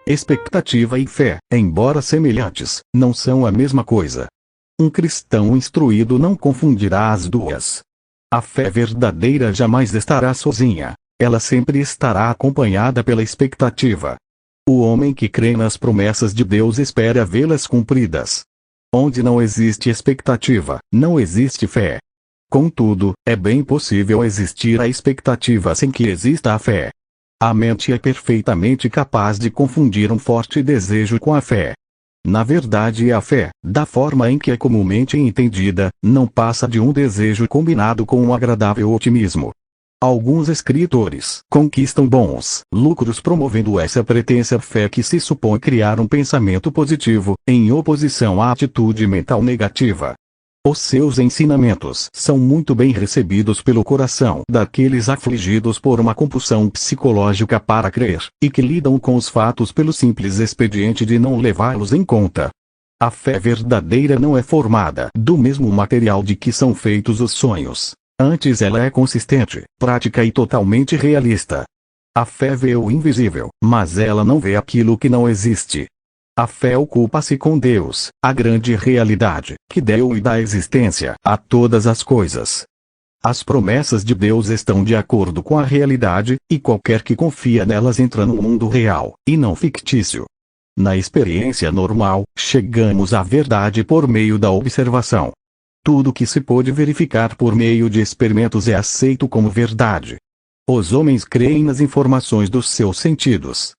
Expectativa e fé, embora semelhantes, não são a mesma coisa. Um cristão instruído não confundirá as duas. A fé verdadeira jamais estará sozinha. Ela sempre estará acompanhada pela expectativa. O homem que crê nas promessas de Deus espera vê-las cumpridas. Onde não existe expectativa, não existe fé. Contudo, é bem possível existir a expectativa sem que exista a fé. A mente é perfeitamente capaz de confundir um forte desejo com a fé. Na verdade, a fé, da forma em que é comumente entendida, não passa de um desejo combinado com um agradável otimismo. Alguns escritores conquistam bons lucros promovendo essa pretensa fé que se supõe criar um pensamento positivo, em oposição à atitude mental negativa. Os seus ensinamentos são muito bem recebidos pelo coração daqueles afligidos por uma compulsão psicológica para crer, e que lidam com os fatos pelo simples expediente de não levá-los em conta. A fé verdadeira não é formada do mesmo material de que são feitos os sonhos. Antes ela é consistente, prática e totalmente realista. A fé vê o invisível, mas ela não vê aquilo que não existe. A fé ocupa-se com Deus, a grande realidade, que deu e dá existência a todas as coisas. As promessas de Deus estão de acordo com a realidade, e qualquer que confia nelas entra no mundo real, e não fictício. Na experiência normal, chegamos à verdade por meio da observação. Tudo que se pode verificar por meio de experimentos é aceito como verdade. Os homens creem nas informações dos seus sentidos.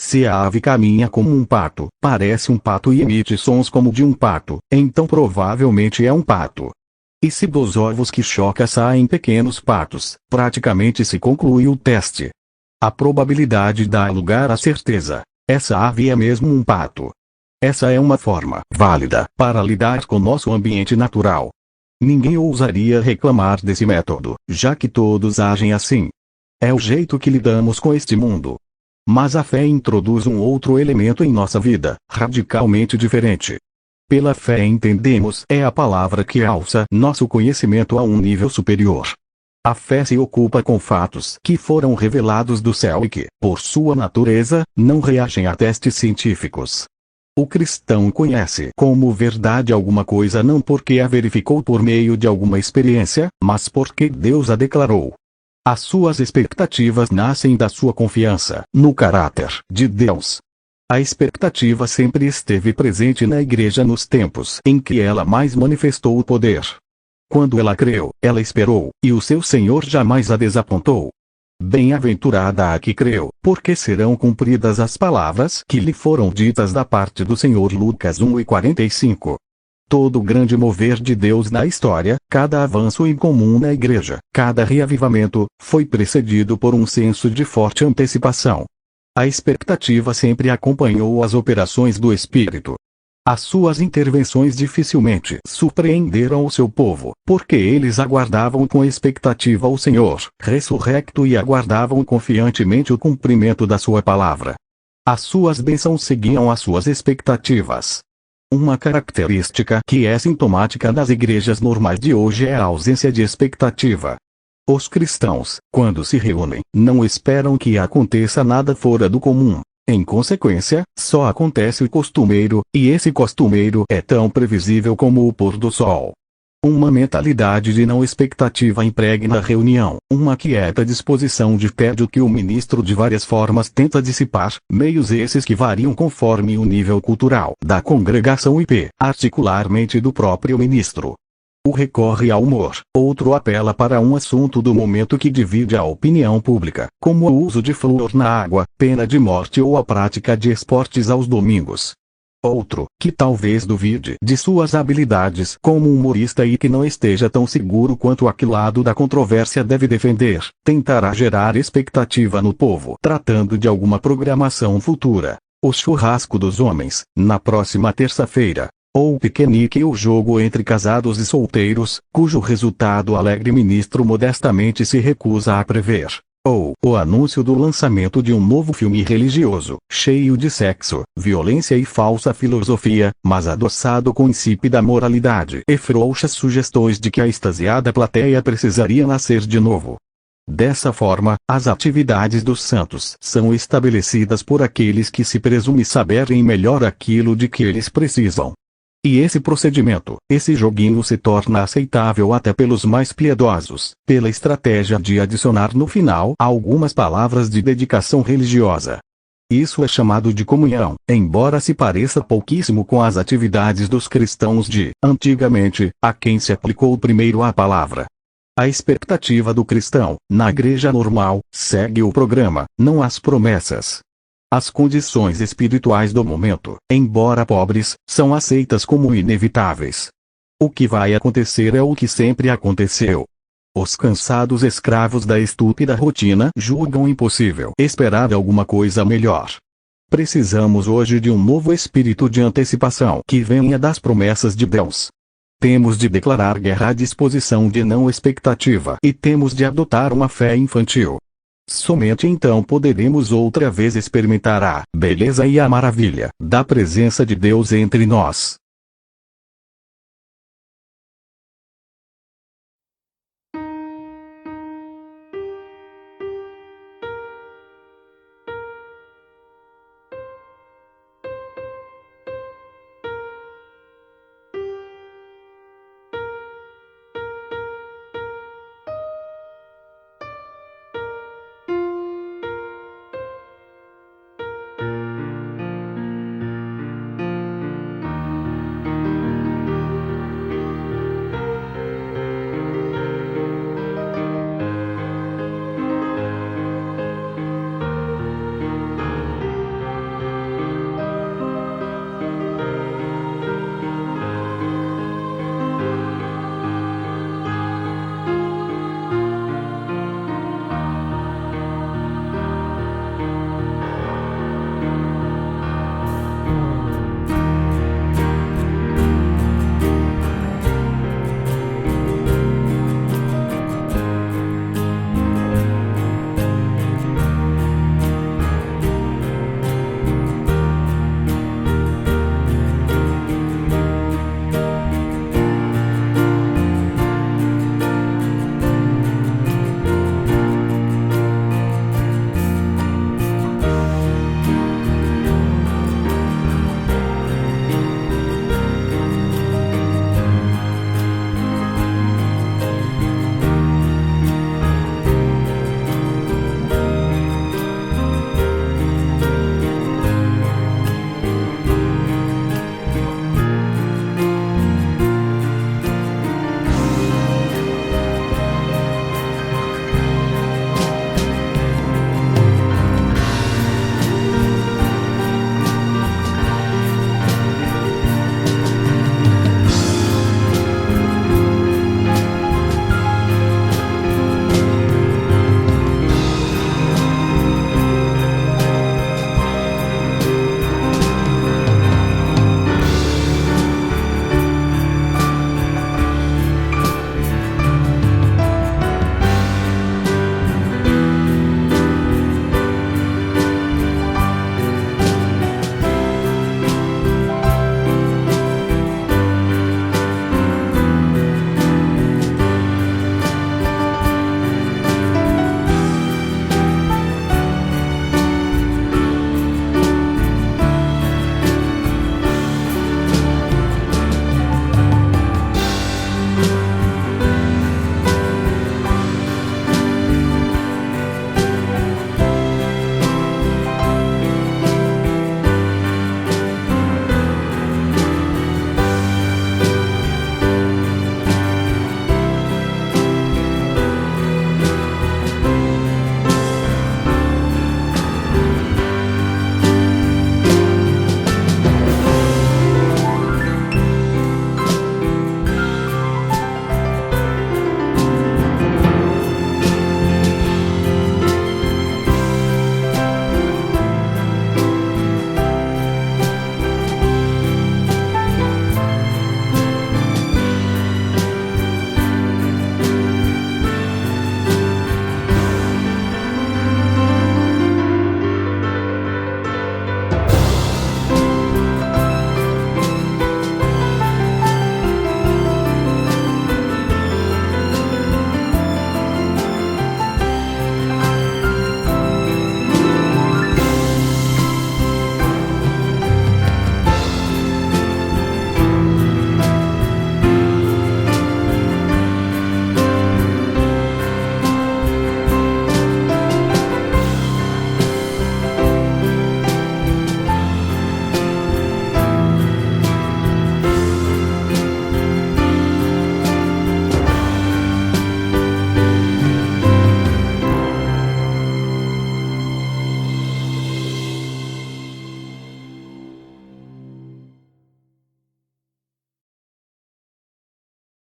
Se a ave caminha como um pato, parece um pato e emite sons como de um pato, então provavelmente é um pato. E se dos ovos que choca saem pequenos patos, praticamente se conclui o teste. A probabilidade dá lugar à certeza. Essa ave é mesmo um pato. Essa é uma forma válida para lidar com nosso ambiente natural. Ninguém ousaria reclamar desse método, já que todos agem assim. É o jeito que lidamos com este mundo. Mas a fé introduz um outro elemento em nossa vida, radicalmente diferente. Pela fé entendemos é a palavra que alça nosso conhecimento a um nível superior. A fé se ocupa com fatos que foram revelados do céu e que, por sua natureza, não reagem a testes científicos. O cristão conhece como verdade alguma coisa não porque a verificou por meio de alguma experiência, mas porque Deus a declarou. As suas expectativas nascem da sua confiança no caráter de Deus. A expectativa sempre esteve presente na igreja nos tempos em que ela mais manifestou o poder. Quando ela creu, ela esperou, e o seu Senhor jamais a desapontou. Bem-aventurada a que creu, porque serão cumpridas as palavras que lhe foram ditas da parte do Senhor. Lucas 1:45. Todo o grande mover de Deus na história, cada avanço incomum na igreja, cada reavivamento, foi precedido por um senso de forte antecipação. A expectativa sempre acompanhou as operações do Espírito. As suas intervenções dificilmente surpreenderam o seu povo, porque eles aguardavam com expectativa o Senhor, ressurrecto, e aguardavam confiantemente o cumprimento da sua palavra. As suas bênçãos seguiam as suas expectativas. Uma característica que é sintomática das igrejas normais de hoje é a ausência de expectativa. Os cristãos, quando se reúnem, não esperam que aconteça nada fora do comum. Em consequência, só acontece o costumeiro, e esse costumeiro é tão previsível como o pôr do sol. Uma mentalidade de não expectativa impregna a reunião, uma quieta disposição de tédio que o ministro de várias formas tenta dissipar, meios esses que variam conforme o nível cultural da congregação e particularmente do próprio ministro. Um recorre ao humor, outro apela para um assunto do momento que divide a opinião pública, como o uso de flúor na água, pena de morte ou a prática de esportes aos domingos. Outro, que talvez duvide de suas habilidades como humorista e que não esteja tão seguro quanto a que lado da controvérsia deve defender, tentará gerar expectativa no povo tratando de alguma programação futura. O churrasco dos homens, na próxima terça-feira. Ou o piquenique ou jogo entre casados e solteiros, cujo resultado o alegre ministro modestamente se recusa a prever. Ou o anúncio do lançamento de um novo filme religioso, cheio de sexo, violência e falsa filosofia, mas adoçado com insípida moralidade e frouxas sugestões de que a extasiada plateia precisaria nascer de novo. Dessa forma, as atividades dos santos são estabelecidas por aqueles que se presume saberem melhor aquilo de que eles precisam. E esse procedimento, esse joguinho se torna aceitável até pelos mais piedosos, pela estratégia de adicionar no final algumas palavras de dedicação religiosa. Isso é chamado de comunhão, embora se pareça pouquíssimo com as atividades dos cristãos de antigamente, a quem se aplicou primeiro a palavra. A expectativa do cristão, na igreja normal, segue o programa, não as promessas. As condições espirituais do momento, embora pobres, são aceitas como inevitáveis. O que vai acontecer é o que sempre aconteceu. Os cansados escravos da estúpida rotina julgam impossível esperar alguma coisa melhor. Precisamos hoje de um novo espírito de antecipação que venha das promessas de Deus. Temos de declarar guerra à disposição de não expectativa e temos de adotar uma fé infantil. Somente então poderemos outra vez experimentar a beleza e a maravilha da presença de Deus entre nós.